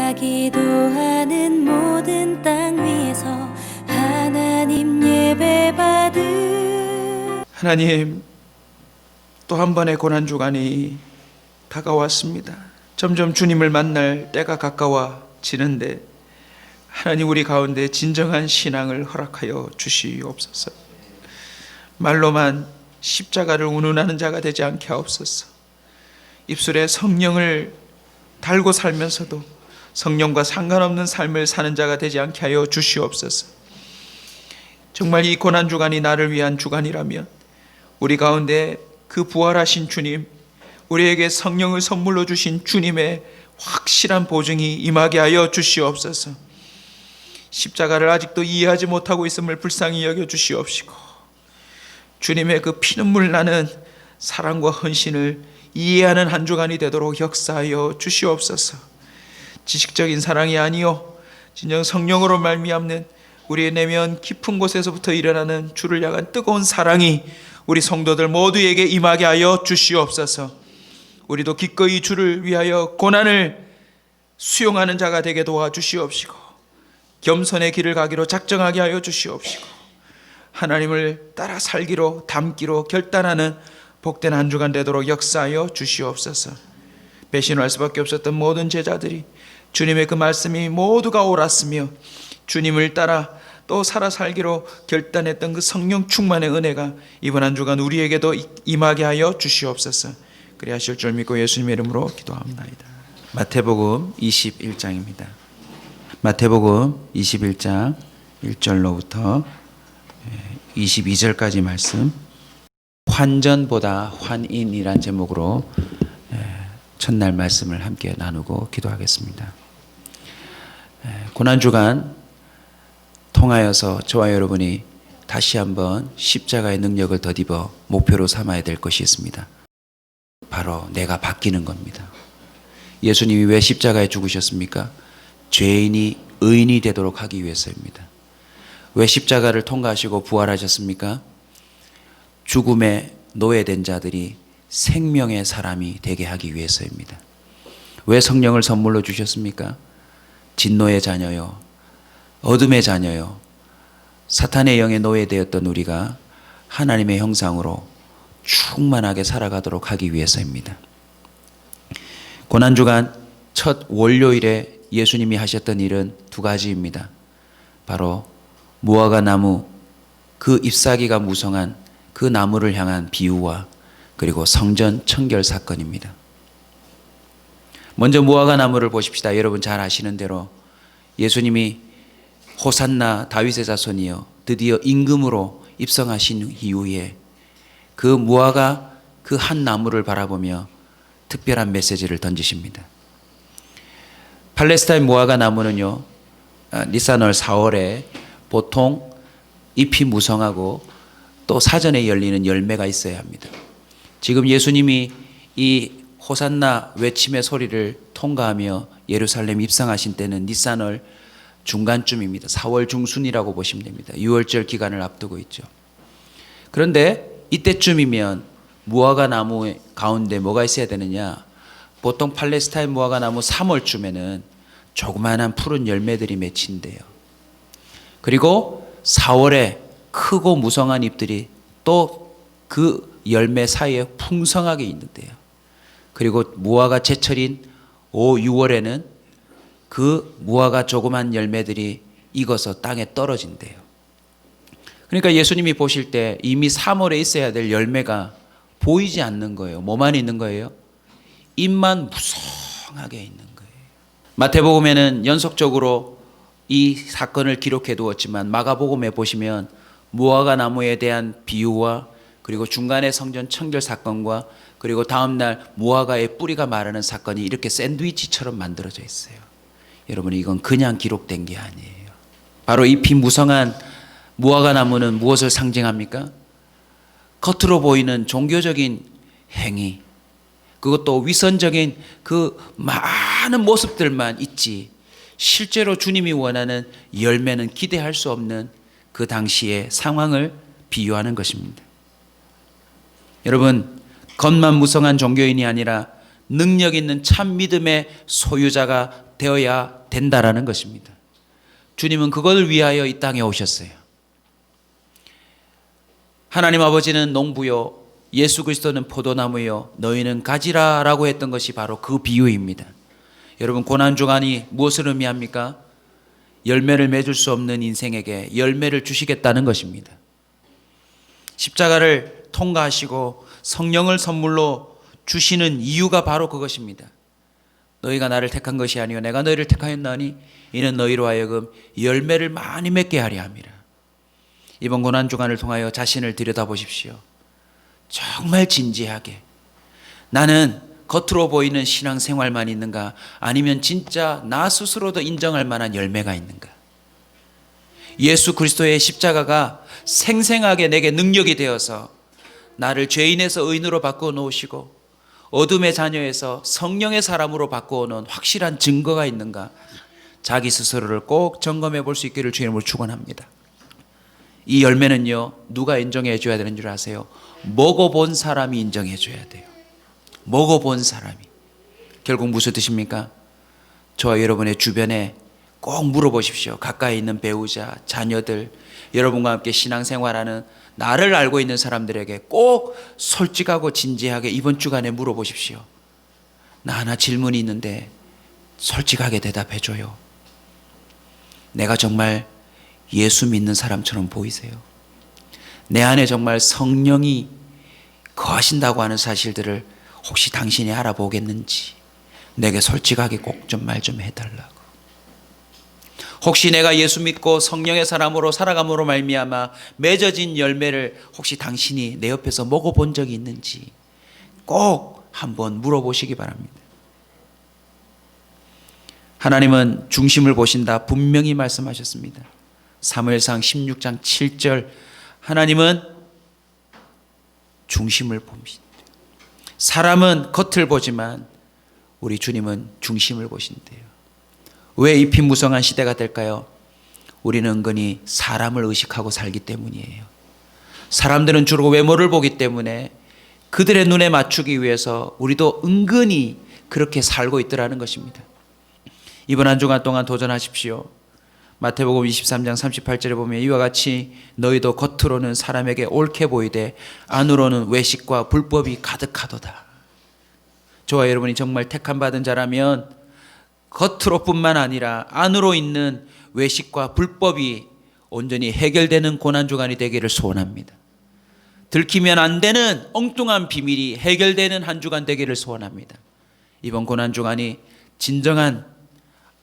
내가 기도하는 모든 땅 위에서 하나님 예배 받으. 하나님, 또 한 번의 고난주간이 다가왔습니다. 점점 주님을 만날 때가 가까워지는데 하나님, 우리 가운데 진정한 신앙을 허락하여 주시옵소서. 말로만 십자가를 운운하는 자가 되지 않게 하옵소서. 입술에 성령을 달고 살면서도 성령과 상관없는 삶을 사는 자가 되지 않게 하여 주시옵소서. 정말 이 고난주간이 나를 위한 주간이라면 우리 가운데 그 부활하신 주님, 우리에게 성령을 선물로 주신 주님의 확실한 보증이 임하게 하여 주시옵소서. 십자가를 아직도 이해하지 못하고 있음을 불쌍히 여겨 주시옵시고, 주님의 그 피눈물 나는 사랑과 헌신을 이해하는 한 주간이 되도록 역사하여 주시옵소서. 지식적인 사랑이 아니요 진정 성령으로 말미암는 우리의 내면 깊은 곳에서부터 일어나는 주를 향한 뜨거운 사랑이 우리 성도들 모두에게 임하게 하여 주시옵소서. 우리도 기꺼이 주를 위하여 고난을 수용하는 자가 되게 도와주시옵시고, 겸손의 길을 가기로 작정하게 하여 주시옵시고, 하나님을 따라 살기로 담기로 결단하는 복된 한 주간 되도록 역사하여 주시옵소서. 배신할 수밖에 없었던 모든 제자들이 주님의 그 말씀이 모두가 옳았으며 주님을 따라 또 살아 살기로 결단했던 그 성령 충만의 은혜가 이번 한 주간 우리에게도 임하게 하여 주시옵소서. 그리 하실 줄 믿고 예수님의 이름으로 기도합니다. 마태복음 21장입니다. 마태복음 21장 1절로부터 22절까지 말씀, 환전보다 환인이란 제목으로 첫날 말씀을 함께 나누고 기도하겠습니다. 고난주간 통하여서 저와 여러분이 다시 한번 십자가의 능력을 덧입어 목표로 삼아야 될 것이 있습니다. 바로 내가 바뀌는 겁니다. 예수님이 왜 십자가에 죽으셨습니까? 죄인이 의인이 되도록 하기 위해서입니다. 왜 십자가를 통과하시고 부활하셨습니까? 죽음에 노예된 자들이 생명의 사람이 되게 하기 위해서입니다. 왜 성령을 선물로 주셨습니까? 진노의 자녀요, 어둠의 자녀요, 사탄의 영에 노예되었던 우리가 하나님의 형상으로 충만하게 살아가도록 하기 위해서입니다. 고난주간 첫 월요일에 예수님이 하셨던 일은 두 가지입니다. 바로 무화과 나무, 그 잎사귀가 무성한 그 나무를 향한 비유와 그리고 성전 청결 사건입니다. 먼저 무화과 나무를 보십시다. 여러분 잘 아시는 대로 예수님이 호산나 다윗의 자손이여 드디어 임금으로 입성하신 이후에 그 무화과 그 한 나무를 바라보며 특별한 메시지를 던지십니다. 팔레스타인 무화과 나무는요, 니산월 4월에 보통 잎이 무성하고 또 사전에 열리는 열매가 있어야 합니다. 지금 예수님이 이 호산나 외침의 소리를 통과하며 예루살렘 입성하신 때는 니산월 중간쯤입니다. 4월 중순이라고 보시면 됩니다. 6월절 기간을 앞두고 있죠. 그런데 이때쯤이면 무화과 나무 가운데 뭐가 있어야 되느냐? 보통 팔레스타인 무화과 나무 3월쯤에는 조그마한 푸른 열매들이 맺힌대요. 그리고 4월에 크고 무성한 잎들이 또 그 열매 사이에 풍성하게 있는데요. 그리고 무화과 제철인 5, 6월에는 그 무화과 조그만 열매들이 익어서 땅에 떨어진대요. 그러니까 예수님이 보실 때 이미 3월에 있어야 될 열매가 보이지 않는 거예요. 뭐만 있는 거예요? 잎만 무성하게 있는 거예요. 마태복음에는 연속적으로 이 사건을 기록해 두었지만 마가복음에 보시면 무화과 나무에 대한 비유와 그리고 중간에 성전 청결 사건과 그리고 다음날 무화과의 뿌리가 마르는 사건이 이렇게 샌드위치처럼 만들어져 있어요. 여러분, 이건 그냥 기록된 게 아니에요. 바로 잎이 무성한 무화과 나무는 무엇을 상징합니까? 겉으로 보이는 종교적인 행위, 그것도 위선적인 그 많은 모습들만 있지 실제로 주님이 원하는 열매는 기대할 수 없는 그 당시의 상황을 비유하는 것입니다. 여러분, 겉만 무성한 종교인이 아니라 능력 있는 참 믿음의 소유자가 되어야 된다라는 것입니다. 주님은 그걸 위하여 이 땅에 오셨어요. 하나님 아버지는 농부요, 예수 그리스도는 포도나무요, 너희는 가지라라고 했던 것이 바로 그 비유입니다. 여러분, 고난주간이 무엇을 의미합니까? 열매를 맺을 수 없는 인생에게 열매를 주시겠다는 것입니다. 십자가를 통과하시고 성령을 선물로 주시는 이유가 바로 그것입니다. 너희가 나를 택한 것이 아니요 내가 너희를 택하였나니 이는 너희로 하여금 열매를 많이 맺게 하려 함이라. 이번 고난주간을 통하여 자신을 들여다보십시오. 정말 진지하게 나는 겉으로 보이는 신앙생활만 있는가, 아니면 진짜 나 스스로도 인정할 만한 열매가 있는가. 예수 그리스도의 십자가가 생생하게 내게 능력이 되어서 나를 죄인에서 의인으로 바꾸어 놓으시고 어둠의 자녀에서 성령의 사람으로 바꾸어 놓은 확실한 증거가 있는가, 자기 스스로를 꼭 점검해 볼 수 있기를 주님을 축원합니다. 이 열매는요, 누가 인정해 줘야 되는 줄 아세요? 먹어본 사람이 인정해 줘야 돼요. 먹어본 사람이. 결국 무슨 뜻입니까? 저와 여러분의 주변에 꼭 물어보십시오. 가까이 있는 배우자, 자녀들, 여러분과 함께 신앙생활하는 나를 알고 있는 사람들에게 꼭 솔직하고 진지하게 이번 주간에 물어보십시오. 나 하나 질문이 있는데 솔직하게 대답해 줘요. 내가 정말 예수 믿는 사람처럼 보이세요? 내 안에 정말 성령이 거하신다고 하는 사실들을 혹시 당신이 알아보겠는지 내게 솔직하게 꼭 좀 말 좀 해달라고. 혹시 내가 예수 믿고 성령의 사람으로 살아감으로 말미암아 맺어진 열매를 혹시 당신이 내 옆에서 먹어본 적이 있는지 꼭 한번 물어보시기 바랍니다. 하나님은 중심을 보신다 분명히 말씀하셨습니다. 사무엘상 16장 7절, 하나님은 중심을 보신다. 사람은 겉을 보지만 우리 주님은 중심을 보신대요. 왜 이 빈무성한 시대가 될까요? 우리는 은근히 사람을 의식하고 살기 때문이에요. 사람들은 주로 외모를 보기 때문에 그들의 눈에 맞추기 위해서 우리도 은근히 그렇게 살고 있더라는 것입니다. 이번 한 주간 동안 도전하십시오. 마태복음 23장 38절에 보면 이와 같이 너희도 겉으로는 사람에게 옳게 보이되 안으로는 외식과 불법이 가득하도다. 저와 여러분이 정말 택함 받은 자라면 겉으로뿐만 아니라 안으로 있는 외식과 불법이 온전히 해결되는 고난주간이 되기를 소원합니다. 들키면 안 되는 엉뚱한 비밀이 해결되는 한 주간 되기를 소원합니다. 이번 고난주간이 진정한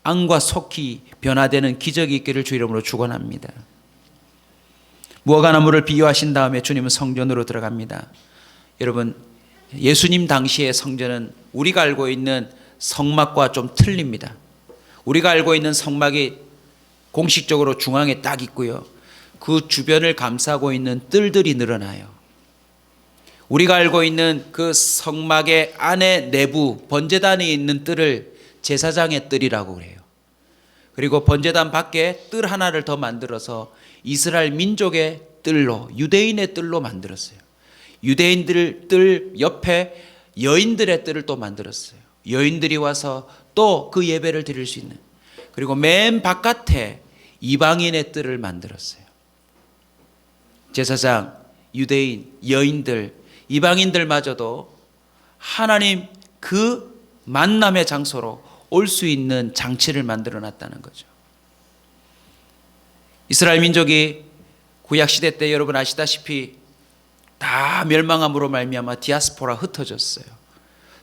안과 속이 변화되는 기적이 있기를 주 이름으로 축원합니다. 무화과 나무를 비유하신 다음에 주님은 성전으로 들어갑니다. 여러분, 예수님 당시의 성전은 우리가 알고 있는 성막과 좀 틀립니다. 우리가 알고 있는 성막이 공식적으로 중앙에 딱 있고요, 그 주변을 감싸고 있는 뜰들이 늘어나요. 우리가 알고 있는 그 성막의 안에 내부 번제단에 있는 뜰을 제사장의 뜰이라고 그래요. 그리고 번제단 밖에 뜰 하나를 더 만들어서 이스라엘 민족의 뜰로, 유대인의 뜰로 만들었어요. 유대인들 뜰 옆에 여인들의 뜰을 또 만들었어요. 여인들이 와서 또 그 예배를 드릴 수 있는. 그리고 맨 바깥에 이방인의 뜰을 만들었어요. 제사장, 유대인, 여인들, 이방인들마저도 하나님 그 만남의 장소로 올 수 있는 장치를 만들어 놨다는 거죠. 이스라엘 민족이 구약시대 때 여러분 아시다시피 다 멸망함으로 말미암아 디아스포라 흩어졌어요.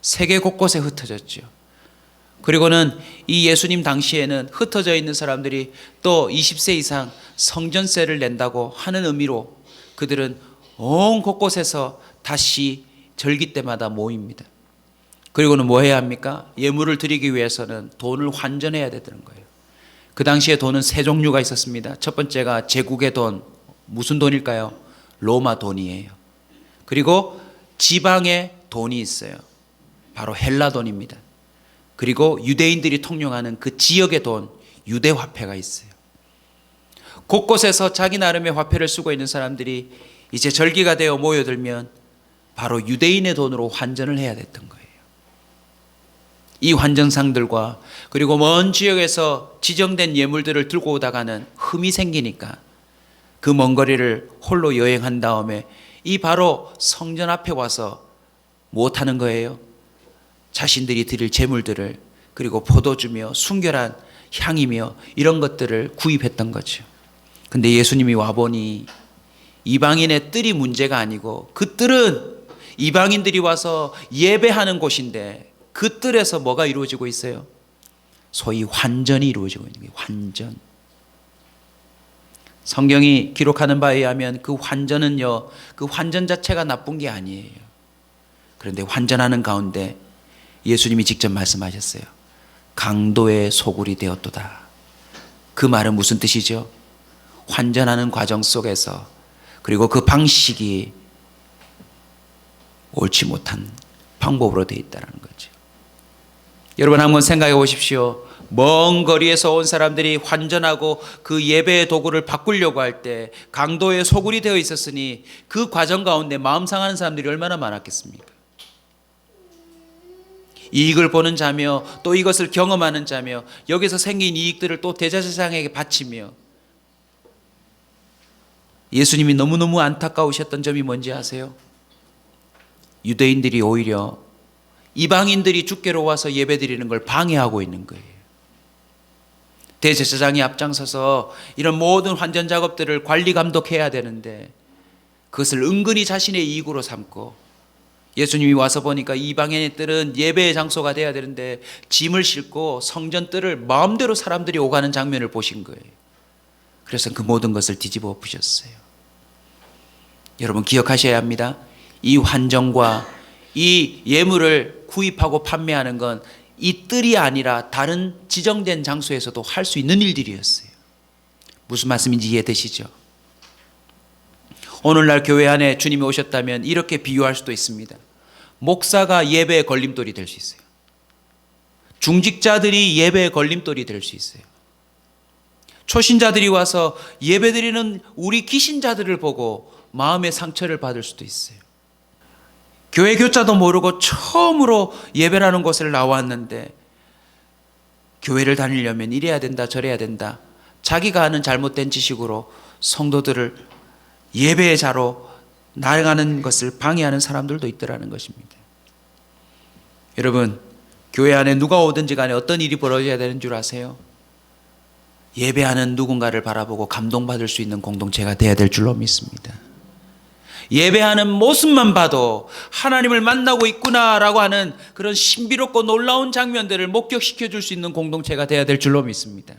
세계 곳곳에 흩어졌죠. 그리고는 이 예수님 당시에는 흩어져 있는 사람들이 또 20세 이상 성전세를 낸다고 하는 의미로 그들은 온 곳곳에서 다시 절기 때마다 모입니다. 그리고는 뭐 해야 합니까? 예물을 드리기 위해서는 돈을 환전해야 되는 거예요. 그 당시에 돈은 세 종류가 있었습니다. 첫 번째가 제국의 돈. 무슨 돈일까요? 로마 돈이에요. 그리고 지방의 돈이 있어요. 바로 헬라 돈입니다. 그리고 유대인들이 통용하는 그 지역의 돈, 유대 화폐가 있어요. 곳곳에서 자기 나름의 화폐를 쓰고 있는 사람들이 이제 절기가 되어 모여들면 바로 유대인의 돈으로 환전을 해야 됐던 거예요. 이 환전상들과 그리고 먼 지역에서 지정된 예물들을 들고 오다가는 흠이 생기니까 그 먼 거리를 홀로 여행한 다음에 이 바로 성전 앞에 와서 무엇하는 거예요? 자신들이 드릴 제물들을 그리고 포도주며 순결한 향이며 이런 것들을 구입했던 거죠. 근데 예수님이 와보니 이방인의 뜰이 문제가 아니고 그 뜰은 이방인들이 와서 예배하는 곳인데 그 뜰에서 뭐가 이루어지고 있어요? 소위 환전이 이루어지고 있는 거예요. 환전. 성경이 기록하는 바에 의하면 그 환전은요, 그 환전 자체가 나쁜 게 아니에요. 그런데 환전하는 가운데 예수님이 직접 말씀하셨어요. 강도의 소굴이 되었도다. 그 말은 무슨 뜻이죠? 환전하는 과정 속에서 그리고 그 방식이 옳지 못한 방법으로 되어 있다는 거죠. 여러분 한번 생각해 보십시오. 먼 거리에서 온 사람들이 환전하고 그 예배의 도구를 바꾸려고 할 때 강도의 소굴이 되어 있었으니 그 과정 가운데 마음 상하는 사람들이 얼마나 많았겠습니까? 이익을 보는 자며 또 이것을 경험하는 자며 여기서 생긴 이익들을 또 대제사장에게 바치며 예수님이 너무너무 안타까우셨던 점이 뭔지 아세요? 유대인들이 오히려 이방인들이 주께로 와서 예배드리는 걸 방해하고 있는 거예요. 대제사장이 앞장서서 이런 모든 환전 작업들을 관리 감독해야 되는데 그것을 은근히 자신의 이익으로 삼고 예수님이 와서 보니까 이방인의 뜰은 예배의 장소가 돼야 되는데 짐을 싣고 성전 뜰을 마음대로 사람들이 오가는 장면을 보신 거예요. 그래서 그 모든 것을 뒤집어 엎으셨어요. 여러분 기억하셔야 합니다. 이 환전과 이 예물을 구입하고 판매하는 건 이 뜰이 아니라 다른 지정된 장소에서도 할 수 있는 일들이었어요. 무슨 말씀인지 이해되시죠? 오늘날 교회 안에 주님이 오셨다면 이렇게 비유할 수도 있습니다. 목사가 예배의 걸림돌이 될 수 있어요. 중직자들이 예배의 걸림돌이 될 수 있어요. 초신자들이 와서 예배드리는 우리 기신자들을 보고 마음의 상처를 받을 수도 있어요. 교회 교자도 모르고 처음으로 예배라는 곳을 나왔는데 교회를 다니려면 이래야 된다 저래야 된다 자기가 하는 잘못된 지식으로 성도들을 예배의 자로 나아가는 것을 방해하는 사람들도 있더라는 것입니다. 여러분 교회 안에 누가 오든지 간에 어떤 일이 벌어져야 되는 줄 아세요? 예배하는 누군가를 바라보고 감동받을 수 있는 공동체가 되어야 될 줄로 믿습니다. 예배하는 모습만 봐도 하나님을 만나고 있구나라고 하는 그런 신비롭고 놀라운 장면들을 목격시켜 줄 수 있는 공동체가 되어야 될 줄로 믿습니다.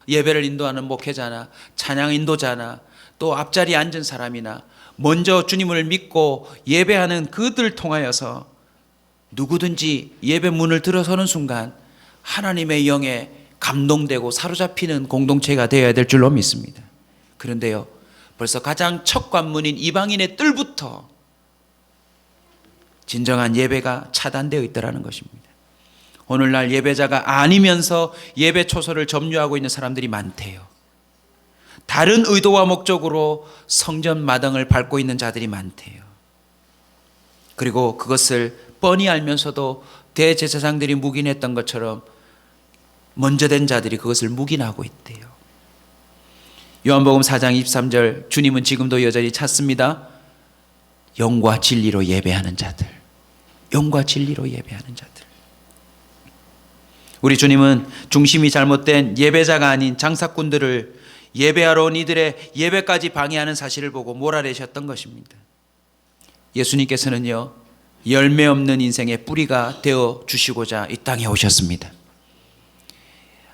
예배를 인도하는 목회자나 찬양 인도자나 또 앞자리에 앉은 사람이나 먼저 주님을 믿고 예배하는 그들을 통하여서 누구든지 예배 문을 들어서는 순간 하나님의 영에 감동되고 사로잡히는 공동체가 되어야 될 줄로 믿습니다. 그런데요, 벌써 가장 첫 관문인 이방인의 뜰부터 진정한 예배가 차단되어 있다는 것입니다. 오늘날 예배자가 아니면서 예배 초소를 점유하고 있는 사람들이 많대요. 다른 의도와 목적으로 성전 마당을 밟고 있는 자들이 많대요. 그리고 그것을 뻔히 알면서도 대제사장들이 묵인했던 것처럼 먼저 된 자들이 그것을 묵인하고 있대요. 요한복음 4장 23절 주님은 지금도 여전히 찾습니다. 영과 진리로 예배하는 자들. 영과 진리로 예배하는 자들. 우리 주님은 중심이 잘못된 예배자가 아닌 장사꾼들을 예배하러 온 이들의 예배까지 방해하는 사실을 보고 몰아내셨던 것입니다. 예수님께서는요, 열매 없는 인생의 뿌리가 되어 주시고자 이 땅에 오셨습니다.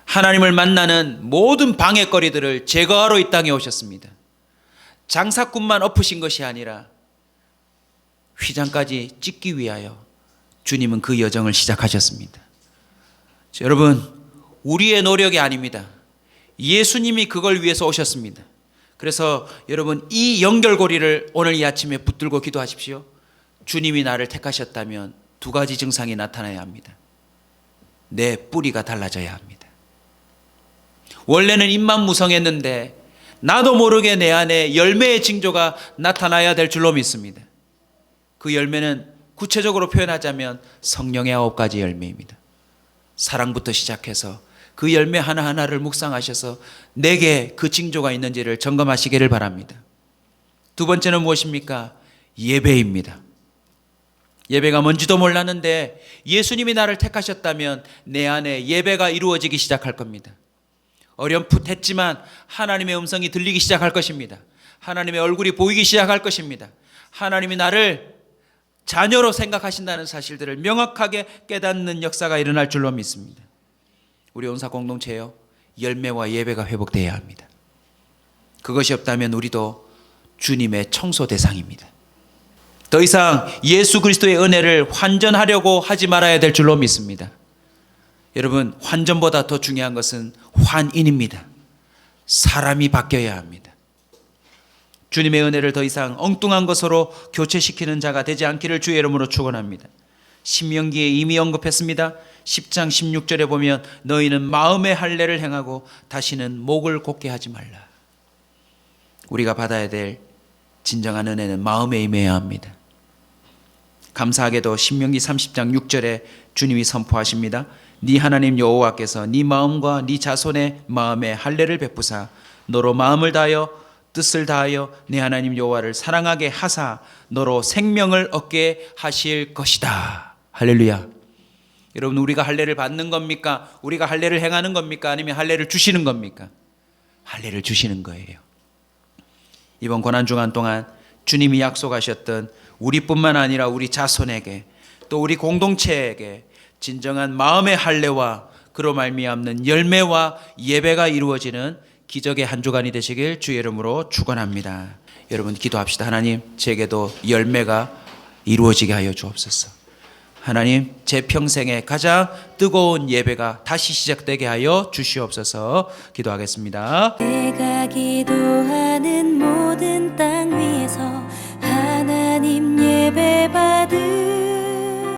하나님을 만나는 모든 방해거리들을 제거하러 이 땅에 오셨습니다. 장사꾼만 엎으신 것이 아니라 휘장까지 찍기 위하여 주님은 그 여정을 시작하셨습니다. 여러분, 우리의 노력이 아닙니다. 예수님이 그걸 위해서 오셨습니다. 그래서 여러분 이 연결고리를 오늘 이 아침에 붙들고 기도하십시오. 주님이 나를 택하셨다면 두 가지 증상이 나타나야 합니다. 내 뿌리가 달라져야 합니다. 원래는 잎만 무성했는데 나도 모르게 내 안에 열매의 징조가 나타나야 될 줄로 믿습니다. 그 열매는 구체적으로 표현하자면 성령의 9가지 열매입니다. 사랑부터 시작해서 그 열매 하나하나를 묵상하셔서 내게 그 징조가 있는지를 점검하시기를 바랍니다. 두 번째는 무엇입니까? 예배입니다. 예배가 뭔지도 몰랐는데 예수님이 나를 택하셨다면 내 안에 예배가 이루어지기 시작할 겁니다. 어렴풋했지만 하나님의 음성이 들리기 시작할 것입니다. 하나님의 얼굴이 보이기 시작할 것입니다. 하나님이 나를 자녀로 생각하신다는 사실들을 명확하게 깨닫는 역사가 일어날 줄로 믿습니다. 우리 온사 공동체요, 열매와 예배가 회복되어야 합니다. 그것이 없다면 우리도 주님의 청소 대상입니다. 더 이상 예수 그리스도의 은혜를 환전하려고 하지 말아야 될 줄로 믿습니다. 여러분, 환전보다 더 중요한 것은 환인입니다. 사람이 바뀌어야 합니다. 주님의 은혜를 더 이상 엉뚱한 것으로 교체시키는 자가 되지 않기를 주의 이름으로 축원합니다. 신명기에 이미 언급했습니다. 10장 16절에 보면 너희는 마음의 할례를 행하고 다시는 목을 곧게 하지 말라. 우리가 받아야 될 진정한 은혜는 마음에 임해야 합니다. 감사하게도 신명기 30장 6절에 주님이 선포하십니다. 네 하나님 여호와께서 네 마음과 네 자손의 마음에 할례를 베푸사 너로 마음을 다하여 뜻을 다하여 네 하나님 여호와를 사랑하게 하사 너로 생명을 얻게 하실 것이다. 할렐루야. 여러분, 우리가 할례를 받는 겁니까? 우리가 할례를 행하는 겁니까? 아니면 할례를 주시는 겁니까? 할례를 주시는 거예요. 이번 고난주간 동안 주님이 약속하셨던 우리뿐만 아니라 우리 자손에게 또 우리 공동체에게 진정한 마음의 할례와 그로 말미암는 열매와 예배가 이루어지는 기적의 한 주간이 되시길 주의 이름으로 축원합니다. 여러분, 기도합시다. 하나님, 제게도 열매가 이루어지게 하여 주옵소서. 하나님, 제 평생에 가장 뜨거운 예배가 다시 시작되게 하여 주시옵소서. 기도하겠습니다. 내가 기도하는 모든 땅 위에서 하나님 예배 받으